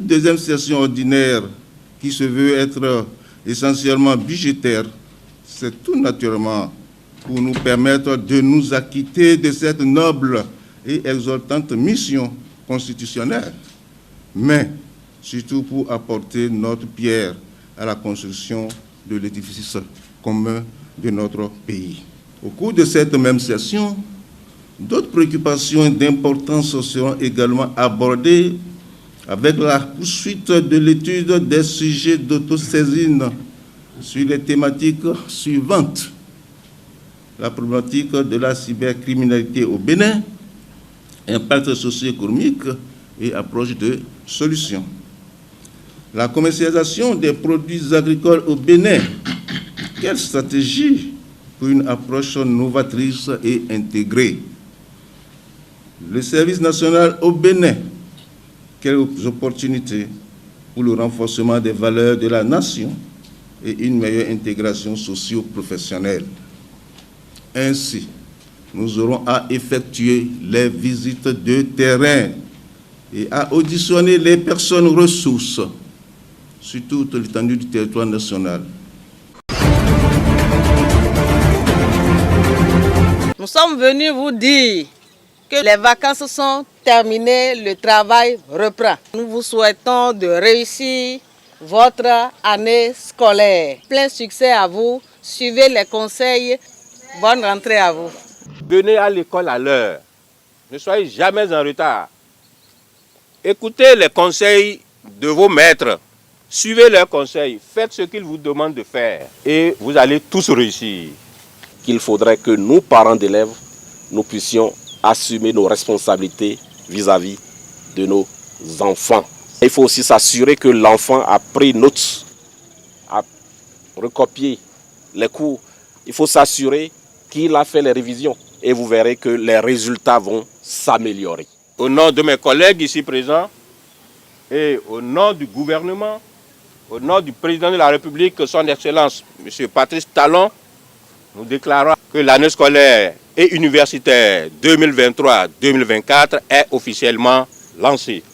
deuxième session ordinaire qui se veut être essentiellement budgétaire, c'est tout naturellement pour nous permettre de nous acquitter de cette noble et exaltante mission constitutionnelle, mais surtout pour apporter notre pierre à la construction de l'édifice commun de notre pays. Au cours de cette même session, d'autres préoccupations d'importance seront également abordées avec la poursuite de l'étude des sujets d'autosaisine sur les thématiques suivantes. La problématique de la cybercriminalité au Bénin, impact socio-économique et approche de solutions. La commercialisation des produits agricoles au Bénin, quelle stratégie pour une approche novatrice et intégrée? Le service national au Bénin, quelles opportunités pour le renforcement des valeurs de la nation et une meilleure intégration socio-professionnelle. Ainsi, nous aurons à effectuer les visites de terrain et à auditionner les personnes ressources sur toute l'étendue du territoire national. Nous sommes venus vous dire que les vacances sont terminées, le travail reprend. Nous vous souhaitons de réussir votre année scolaire. Plein succès à vous, suivez les conseils, bonne rentrée à vous. Venez à l'école à l'heure, ne soyez jamais en retard. Écoutez les conseils de vos maîtres, suivez leurs conseils, faites ce qu'ils vous demandent de faire et vous allez tous réussir. Qu'il faudrait que nous, parents d'élèves, nous puissions assumer nos responsabilités vis-à-vis de nos enfants. Il faut aussi s'assurer que l'enfant a pris note, a recopié les cours. Il faut s'assurer qu'il a fait les révisions et vous verrez que les résultats vont s'améliorer. Au nom de mes collègues ici présents et au nom du gouvernement, au nom du président de la République, son Excellence, M. Patrice Talon, nous déclarons que l'année scolaire et universitaire 2023-2024 est officiellement lancée.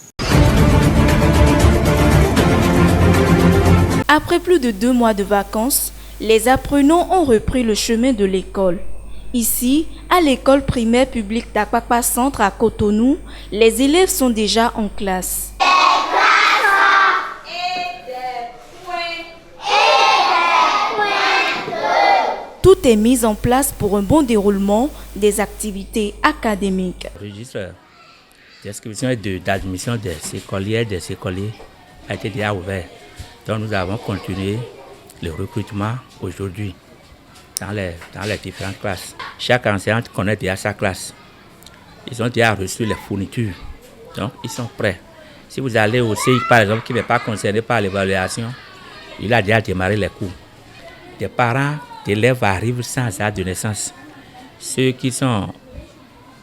Après plus de 2 mois de vacances, les apprenants ont repris le chemin de l'école. Ici, à l'école primaire publique d'Akpakpa Centre à Cotonou, les élèves sont déjà en classe. Tout est mis en place pour un bon déroulement des activités académiques. Le registre d'inscription et d'admission des écolières, des écoliers a été déjà ouvert. Donc nous avons continué le recrutement aujourd'hui dans les différentes classes. Chaque enseignant connaît déjà sa classe. Ils ont déjà reçu les fournitures. Donc ils sont prêts. Si vous allez au CI par exemple qui n'est pas concerné par l'évaluation, il a déjà démarré les cours. Des parents d'élèves arrivent sans date de naissance. Ceux qui sont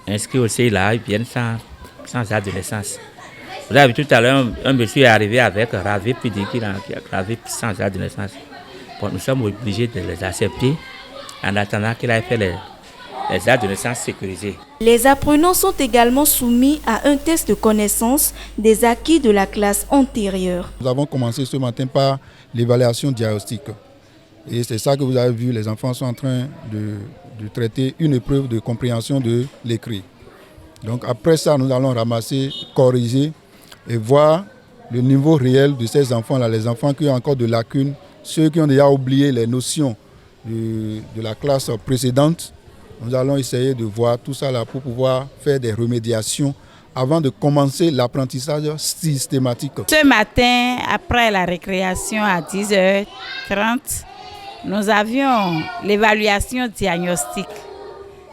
inscrits au CI là, ils viennent sans date de naissance. Vous avez vu tout à l'heure, un monsieur est arrivé avec Ravé, puis dit qu'il a Ravé sans date de naissance. Bon, nous sommes obligés de les accepter en attendant qu'il ait fait les dates de naissance sécurisées. Les apprenants sont également soumis à un test de connaissance des acquis de la classe antérieure. Nous avons commencé ce matin par l'évaluation diagnostique. Et c'est ça que vous avez vu, les enfants sont en train de traiter une épreuve de compréhension de l'écrit. Donc après ça, nous allons ramasser, corriger et voir le niveau réel de ces enfants-là, les enfants qui ont encore de lacunes, ceux qui ont déjà oublié les notions de la classe précédente. Nous allons essayer de voir tout ça là pour pouvoir faire des remédiations avant de commencer l'apprentissage systématique. Ce matin, après la récréation à 10h30, nous avions l'évaluation diagnostique,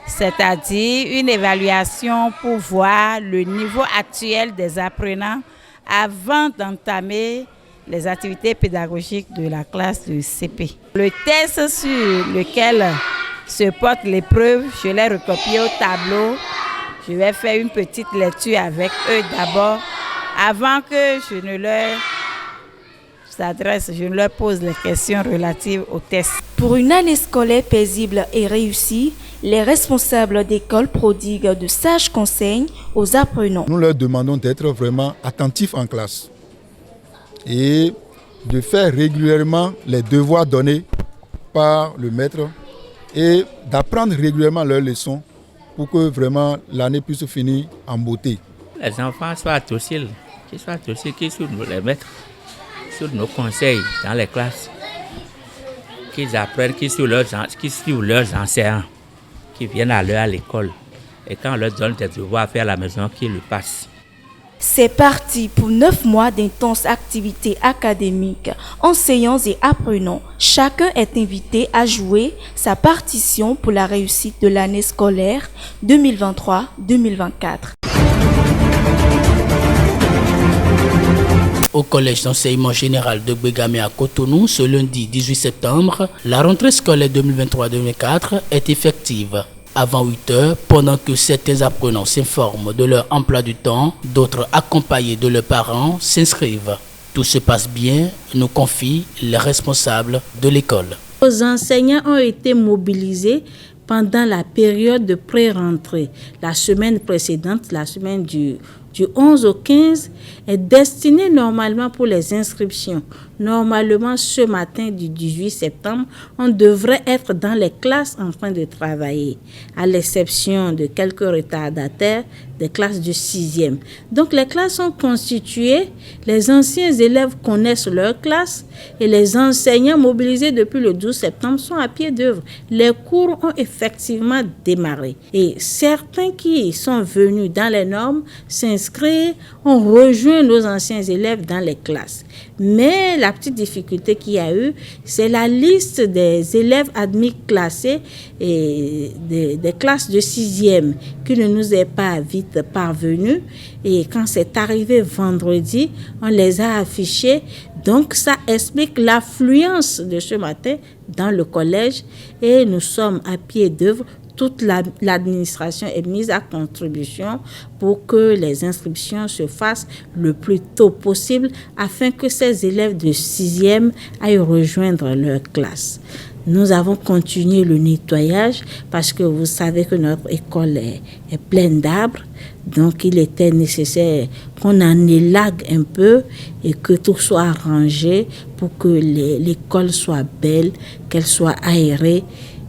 c'est-à-dire une évaluation pour voir le niveau actuel des apprenants avant d'entamer les activités pédagogiques de la classe de CP. Le test sur lequel se porte l'épreuve, je l'ai recopié au tableau. Je vais faire une petite lecture avec eux d'abord, avant que je ne leur pose les questions relatives au test. Pour une année scolaire paisible et réussie, les responsables d'école prodiguent de sages conseils aux apprenants. Nous leur demandons d'être vraiment attentifs en classe. et de faire régulièrement les devoirs donnés par le maître et d'apprendre régulièrement leurs leçons pour que vraiment l'année puisse finir en beauté. Les enfants soient dociles, qu'ils suivent les maîtres, suivent nos conseils dans les classes, qu'ils apprennent, qu'ils suivent leurs enseignants, qui viennent à l'heure à l'école. Et quand on leur donne des devoirs à faire à la maison, qu'ils le passent. C'est parti pour 9 mois d'intenses activités académiques. Enseignants et apprenants, chacun est invité à jouer sa partition pour la réussite de l'année scolaire 2023-2024. Au collège d'enseignement général de Gbegame à Cotonou, ce lundi 18 septembre, la rentrée scolaire 2023-2024 est effective. Avant 8 heures, pendant que certains apprenants s'informent de leur emploi du temps, d'autres accompagnés de leurs parents s'inscrivent. Tout se passe bien, nous confient les responsables de l'école. Les enseignants ont été mobilisés pendant la période de pré-rentrée. La semaine précédente, la semaine du 11 au 15, est destinée normalement pour les inscriptions. Normalement, ce matin du 18 septembre, on devrait être dans les classes en train de travailler, à l'exception de quelques retardataires des classes de 6e. Donc, les classes sont constituées, les anciens élèves connaissent leur classe et les enseignants mobilisés depuis le 12 septembre sont à pied d'œuvre. Les cours ont effectivement démarré et certains qui sont venus dans les normes s'inscrire, ont rejoint nos anciens élèves dans les classes. Mais la petite difficulté qu'il y a eu, c'est la liste des élèves admis classés et des classes de 6e qui ne nous est pas vite parvenue. Et quand c'est arrivé vendredi, on les a affichés. Donc ça explique l'affluence de ce matin dans le collège et nous sommes à pied d'œuvre. Toute l'administration est mise à contribution pour que les inscriptions se fassent le plus tôt possible afin que ces élèves de 6e aillent rejoindre leur classe. Nous avons continué le nettoyage parce que vous savez que notre école est pleine d'arbres. Donc, il était nécessaire qu'on en élague un peu et que tout soit rangé pour que l'école soit belle, qu'elle soit aérée.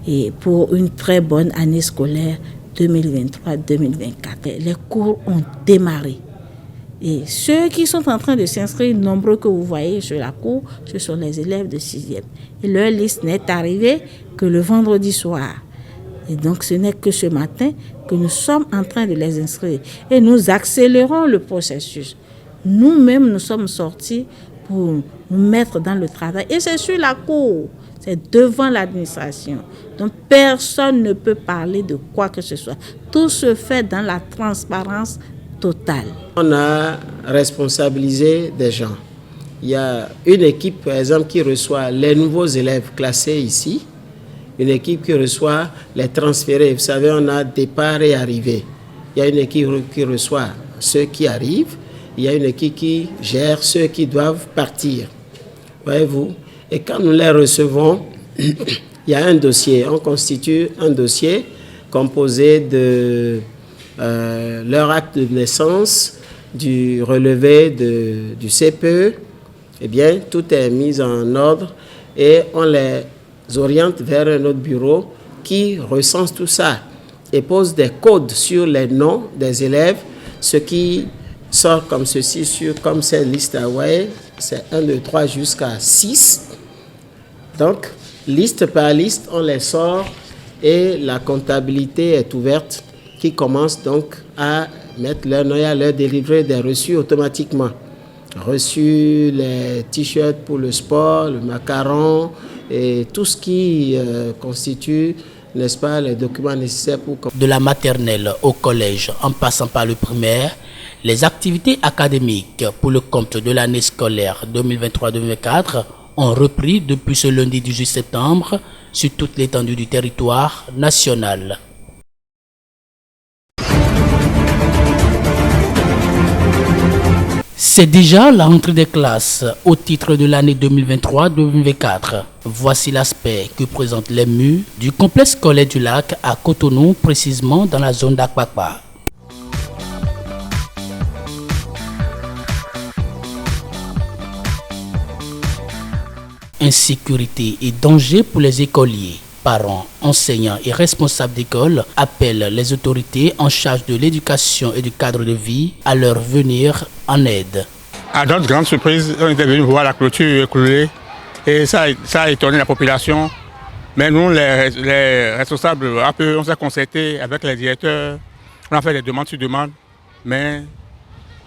Et pour une très bonne année scolaire 2023-2024. Les cours ont démarré. Et ceux qui sont en train de s'inscrire, nombreux que vous voyez sur la cour, ce sont les élèves de 6e. Et leur liste n'est arrivée que le vendredi soir. Et donc ce n'est que ce matin que nous sommes en train de les inscrire. Et nous accélérons le processus. Nous-mêmes, nous sommes sortis pour nous mettre dans le travail. Et c'est sur la cour. C'est devant l'administration. Donc, personne ne peut parler de quoi que ce soit. Tout se fait dans la transparence totale. On a responsabilisé des gens. Il y a une équipe, par exemple, qui reçoit les nouveaux élèves classés ici. Une équipe qui reçoit les transférés. Vous savez, on a départ et arrivée. Il y a une équipe qui reçoit ceux qui arrivent. Il y a une équipe qui gère ceux qui doivent partir. Voyez-vous? Et quand nous les recevons, il y a un dossier. On constitue un dossier composé de leur acte de naissance, du relevé du CPE. Eh bien, tout est mis en ordre et on les oriente vers un autre bureau qui recense tout ça et pose des codes sur les noms des élèves, ce qui sort comme ceci, comme cette liste à voyez, c'est 1, 2, 3 jusqu'à 6. Donc, liste par liste, on les sort et la comptabilité est ouverte qui commence donc à mettre leur nom et à leur délivrer des reçus automatiquement. Reçus, les t-shirts pour le sport, le macaron et tout ce qui constitue, n'est-ce pas, les documents nécessaires pour... De la maternelle au collège, en passant par le primaire, les activités académiques pour le compte de l'année scolaire 2023-2024 ont repris depuis ce lundi 18 septembre sur toute l'étendue du territoire national. C'est déjà la rentrée des classes au titre de l'année 2023-2024. Voici l'aspect que présentent les murs du complexe scolaire du lac à Cotonou, précisément dans la zone d'Akpakpa. Insécurité et danger pour les écoliers. Parents, enseignants et responsables d'école appellent les autorités en charge de l'éducation et du cadre de vie à leur venir en aide. À notre grande surprise, on était venu voir la clôture écroulée et ça a étonné la population. Mais nous, les responsables, on s'est concerté avec les directeurs, on a fait des demandes sur demande, mais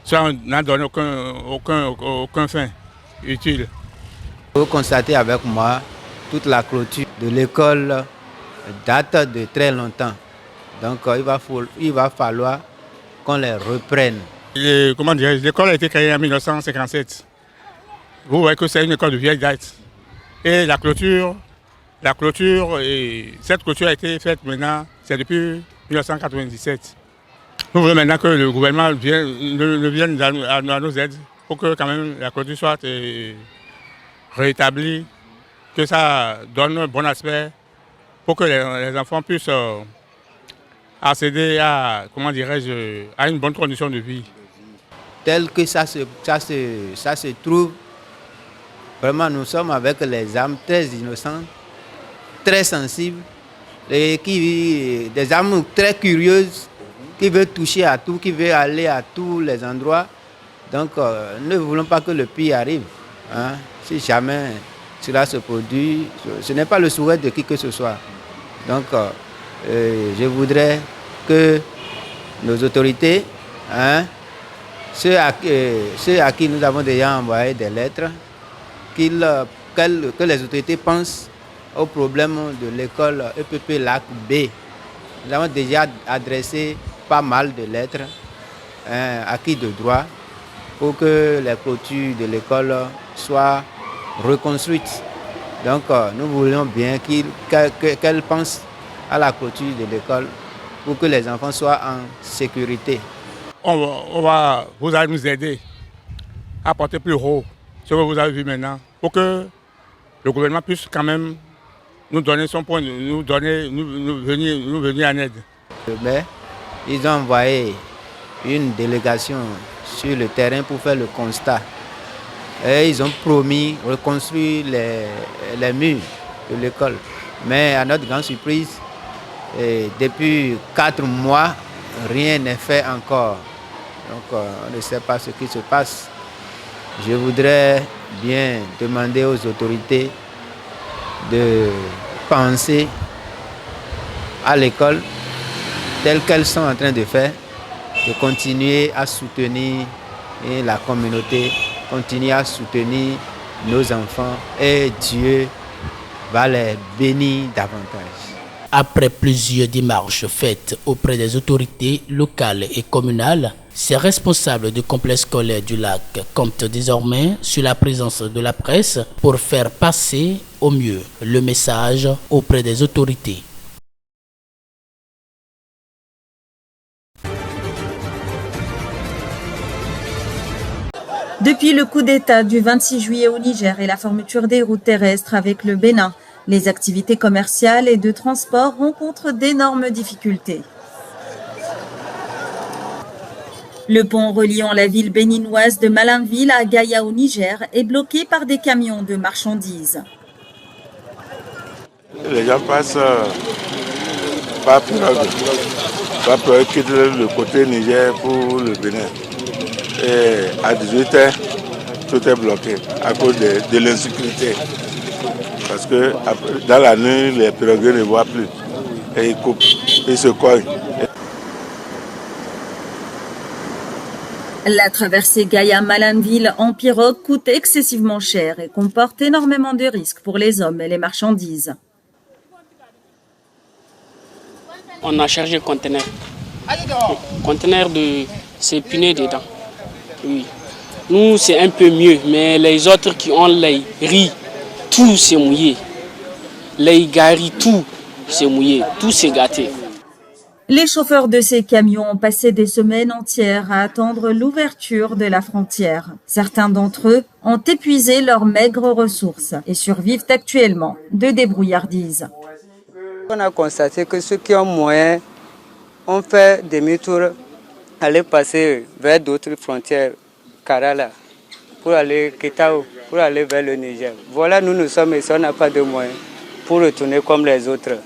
ça n'a donné aucun fin utile. Vous constatez avec moi, toute la clôture de l'école date de très longtemps. Donc il va falloir qu'on les reprenne. L'école a été créée en 1957. Vous voyez que c'est une école de vieille date. Et cette clôture a été faite maintenant, c'est depuis 1997. Nous voulons maintenant que le gouvernement vienne à nos aides pour que quand même la clôture soit rétablie, que ça donne un bon aspect pour que les enfants puissent accéder à, à une bonne condition de vie. Tel que ça se trouve, vraiment nous sommes avec les âmes très innocentes, très sensibles, des âmes très curieuses, qui veulent toucher à tout, qui veulent aller à tous les endroits. Donc ne voulons pas que le pire arrive. Hein. Si jamais cela se produit, ce n'est pas le souhait de qui que ce soit. Donc je voudrais que nos autorités, ceux à qui nous avons déjà envoyé des lettres, que les autorités pensent au problème de l'école EPP Lac B. Nous avons déjà adressé pas mal de lettres acquis de droit pour que les clôtures de l'école soient reconstruites. Donc nous voulions bien qu'elles pensent à la clôture de l'école pour que les enfants soient en sécurité. Vous allez nous aider à porter plus haut ce que vous avez vu maintenant, pour que le gouvernement puisse quand même nous donner son point, nous venir en aide. Mais ils ont envoyé une délégation sur le terrain pour faire le constat. Et ils ont promis de reconstruire les murs de l'école. Mais à notre grande surprise, depuis 4 mois, rien n'est fait encore. Donc on ne sait pas ce qui se passe. Je voudrais bien demander aux autorités de penser à l'école telle qu'elles sont en train de faire, de continuer à soutenir la communauté, continuer à soutenir nos enfants et Dieu va les bénir davantage. Après plusieurs démarches faites auprès des autorités locales et communales, ces responsables du complexe scolaire du lac comptent désormais sur la présence de la presse pour faire passer au mieux le message auprès des autorités. Depuis le coup d'État du 26 juillet au Niger et la fermeture des routes terrestres avec le Bénin, les activités commerciales et de transport rencontrent d'énormes difficultés. Le pont reliant la ville béninoise de Malanville à Gaïa au Niger est bloqué par des camions de marchandises. Les gens passent par pirogue quitter le côté Niger pour le Bénin. Et à 18h, tout est bloqué à cause de l'insécurité. Parce que dans la nuit, les pirogues ne voient plus. Et ils coupent, ils se cognent. La traversée Gaïa-Malanville en pirogue coûte excessivement cher et comporte énormément de risques pour les hommes et les marchandises. On a chargé le conteneur. Le conteneur c'est piné dedans. Oui. Nous, c'est un peu mieux, mais les autres qui ont les riz, tout c'est mouillé. Les garis, tout c'est mouillé, tout c'est gâté. Les chauffeurs de ces camions ont passé des semaines entières à attendre l'ouverture de la frontière. Certains d'entre eux ont épuisé leurs maigres ressources et survivent actuellement de débrouillardise. On a constaté que ceux qui ont moyen ont fait demi-tour, aller passer vers d'autres frontières, Karala, pour aller Ketao, pour aller vers le Niger. Voilà, nous sommes ici, on n'a pas de moyens pour retourner comme les autres.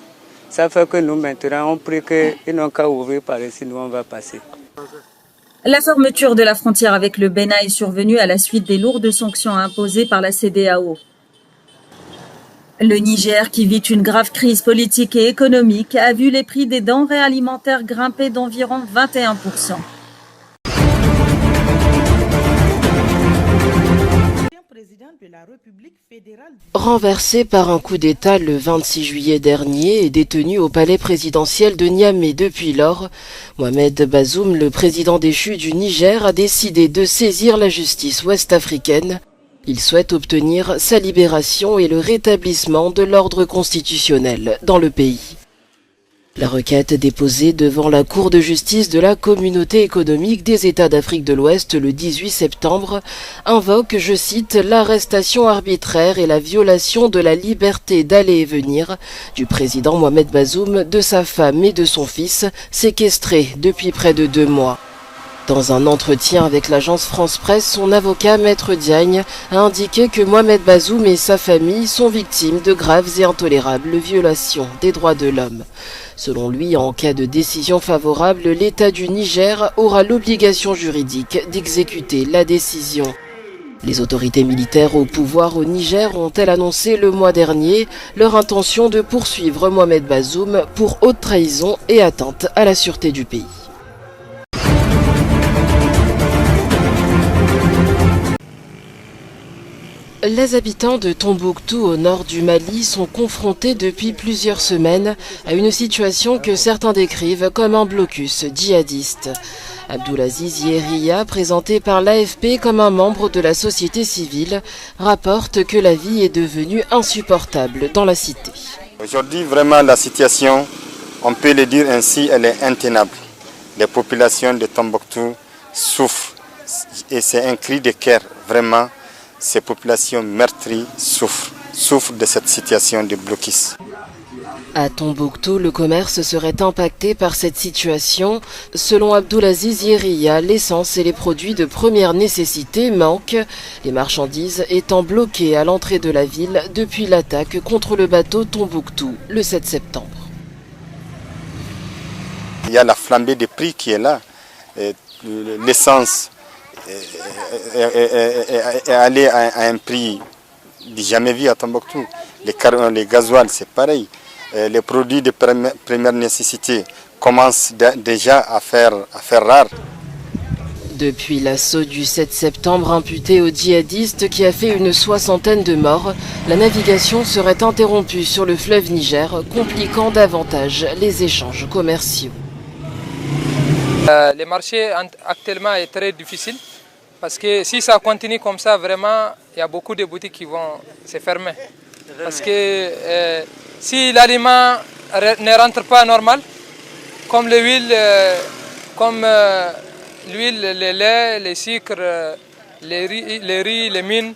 Ça fait que nous maintenant, on prie qu'ils n'ont qu'à ouvrir par ici, nous on va passer. La fermeture de la frontière avec le Bénin est survenue à la suite des lourdes sanctions imposées par la CEDEAO. Le Niger, qui vit une grave crise politique et économique, a vu les prix des denrées alimentaires grimper d'environ 21%. Renversé par un coup d'État le 26 juillet dernier et détenu au palais présidentiel de Niamey depuis lors, Mohamed Bazoum, le président déchu du Niger, a décidé de saisir la justice ouest-africaine. Il souhaite obtenir sa libération et le rétablissement de l'ordre constitutionnel dans le pays. La requête déposée devant la Cour de justice de la Communauté économique des États d'Afrique de l'Ouest le 18 septembre invoque, je cite, l'arrestation arbitraire et la violation de la liberté d'aller et venir du président Mohamed Bazoum, de sa femme et de son fils, séquestrés depuis près de 2 mois. Dans un entretien avec l'agence France Presse, son avocat, Maître Diagne, a indiqué que Mohamed Bazoum et sa famille sont victimes de graves et intolérables violations des droits de l'homme. Selon lui, en cas de décision favorable, l'État du Niger aura l'obligation juridique d'exécuter la décision. Les autorités militaires au pouvoir au Niger ont-elles annoncé le mois dernier leur intention de poursuivre Mohamed Bazoum pour haute trahison et atteinte à la sûreté du pays. Les habitants de Tombouctou au nord du Mali sont confrontés depuis plusieurs semaines à une situation que certains décrivent comme un blocus djihadiste. Abdoulaziz Yeriya, présenté par l'AFP comme un membre de la société civile, rapporte que la vie est devenue insupportable dans la cité. Aujourd'hui, vraiment, la situation, on peut le dire ainsi, elle est intenable. Les populations de Tombouctou souffrent et c'est un cri de cœur, vraiment. Ces populations meurtries souffrent de cette situation de blocus. À Tombouctou, le commerce serait impacté par cette situation. Selon Abdoulaziz Yeriya, l'essence et les produits de première nécessité manquent, les marchandises étant bloquées à l'entrée de la ville depuis l'attaque contre le bateau Tombouctou le 7 septembre. Il y a la flambée des prix qui est là. L'essence est allé à un prix jamais vu à Tombouctou. Les gasoils, c'est pareil. Les produits de première nécessité commencent déjà à faire rare. Depuis l'assaut du 7 septembre imputé aux djihadistes qui a fait une 60aine de morts, la navigation serait interrompue sur le fleuve Niger, compliquant davantage les échanges commerciaux. Le marché actuellement est très difficile. Parce que si ça continue comme ça, vraiment, il y a beaucoup de boutiques qui vont se fermer. Parce que si l'aliment ne rentre pas normal, comme l'huile, le lait, le sucre, les riz, les mines,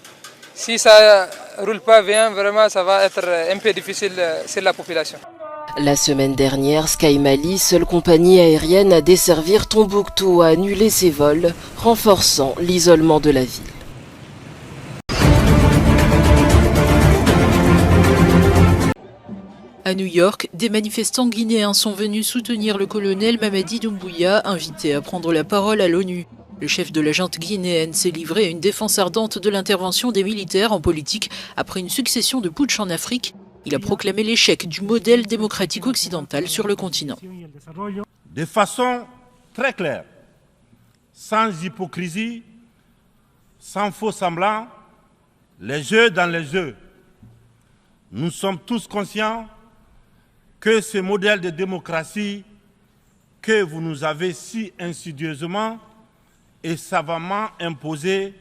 si ça ne roule pas bien, vraiment, ça va être un peu difficile sur la population. La semaine dernière, Sky Mali, seule compagnie aérienne à desservir Tombouctou, a annulé ses vols, renforçant l'isolement de la ville. À New York, des manifestants guinéens sont venus soutenir le colonel Mamadi Doumbouya, invité à prendre la parole à l'ONU. Le chef de la junte guinéenne s'est livré à une défense ardente de l'intervention des militaires en politique après une succession de putschs en Afrique. Il a proclamé l'échec du modèle démocratique occidental sur le continent. De façon très claire, sans hypocrisie, sans faux semblants, les jeux dans les jeux. Nous sommes tous conscients que ce modèle de démocratie que vous nous avez si insidieusement et savamment imposé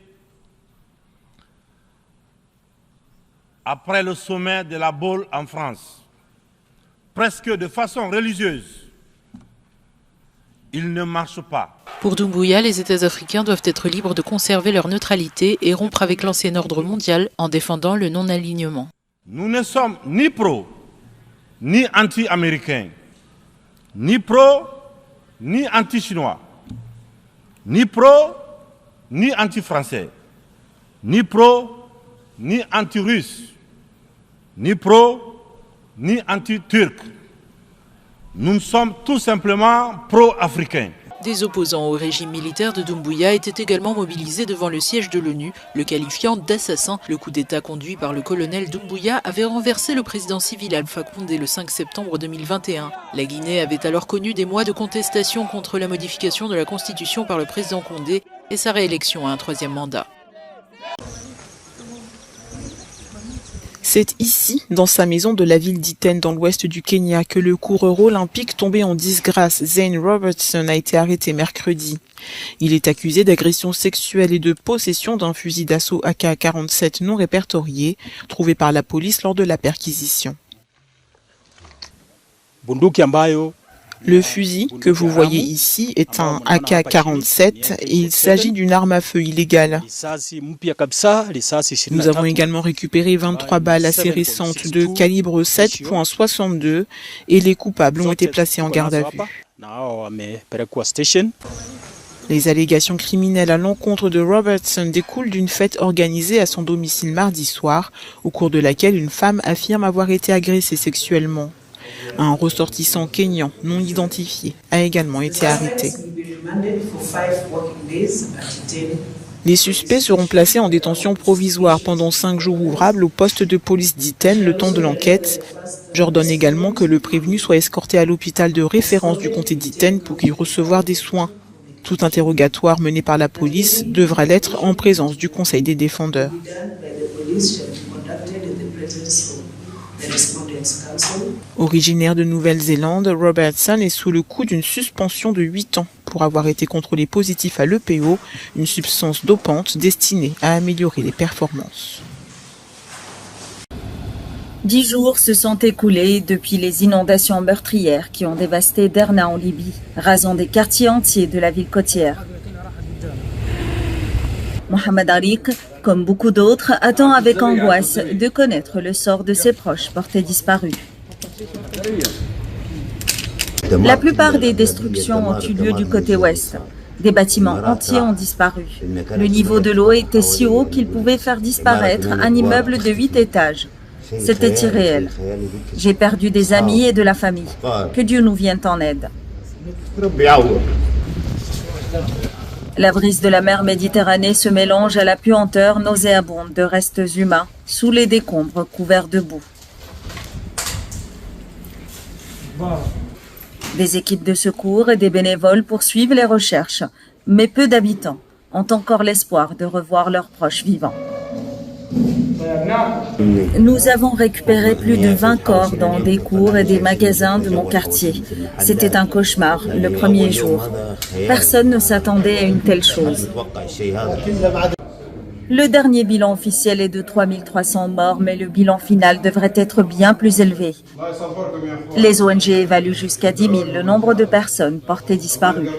après le sommet de la Baule en France, presque de façon religieuse, il ne marche pas. Pour Doumbouya, les États africains doivent être libres de conserver leur neutralité et rompre avec l'ancien ordre mondial en défendant le non-alignement. Nous ne sommes ni pro, ni anti-américains, ni pro, ni anti-chinois, ni pro, ni anti-français. ni pro, ni anti-russe, ni pro, ni anti-turc. Nous sommes tout simplement pro-africains. Des opposants au régime militaire de Doumbouya étaient également mobilisés devant le siège de l'ONU, le qualifiant d'assassin. Le coup d'État conduit par le colonel Doumbouya avait renversé le président civil Alpha Condé le 5 septembre 2021. La Guinée avait alors connu des mois de contestation contre la modification de la Constitution par le président Condé et sa réélection à un 3e mandat. C'est ici, dans sa maison de la ville d'Iten, dans l'ouest du Kenya, que le coureur olympique tombé en disgrâce, Zane Robertson, a été arrêté mercredi. Il est accusé d'agression sexuelle et de possession d'un fusil d'assaut AK-47 non répertorié, trouvé par la police lors de la perquisition. Le fusil que vous voyez ici est un AK-47 et il s'agit d'une arme à feu illégale. Nous avons également récupéré 23 balles assez récentes de calibre 7.62 et les coupables ont été placés en garde à vue. Les allégations criminelles à l'encontre de Robertson découlent d'une fête organisée à son domicile mardi soir, au cours de laquelle une femme affirme avoir été agressée sexuellement. Un ressortissant kényan non identifié a également été arrêté. Les suspects seront placés en détention provisoire pendant 5 jours ouvrables au poste de police d'Iten le temps de l'enquête. J'ordonne également que le prévenu soit escorté à l'hôpital de référence du comté d'Iten pour y recevoir des soins. Tout interrogatoire mené par la police devra l'être en présence du Conseil des défendeurs. Originaire de Nouvelle-Zélande, Robertson est sous le coup d'une suspension de 8 ans pour avoir été contrôlé positif à l'EPO, une substance dopante destinée à améliorer les performances. 10 jours se sont écoulés depuis les inondations meurtrières qui ont dévasté Derna en Libye, rasant des quartiers entiers de la ville côtière. Mohamed Arik, comme beaucoup d'autres, attend avec angoisse de connaître le sort de ses proches portés disparus. La plupart des destructions ont eu lieu du côté ouest. Des bâtiments entiers ont disparu. Le niveau de l'eau était si haut qu'il pouvait faire disparaître un immeuble de 8 étages. C'était irréel. J'ai perdu des amis et de la famille. Que Dieu nous vienne en aide. La brise de la mer Méditerranée se mélange à la puanteur nauséabonde de restes humains sous les décombres couverts de boue. Des équipes de secours et des bénévoles poursuivent les recherches, mais peu d'habitants ont encore l'espoir de revoir leurs proches vivants. Nous avons récupéré plus de 20 corps dans des cours et des magasins de mon quartier. C'était un cauchemar le premier jour. Personne ne s'attendait à une telle chose. Le dernier bilan officiel est de 3300 morts, mais le bilan final devrait être bien plus élevé. Les ONG évaluent jusqu'à 10 000 le nombre de personnes portées disparues.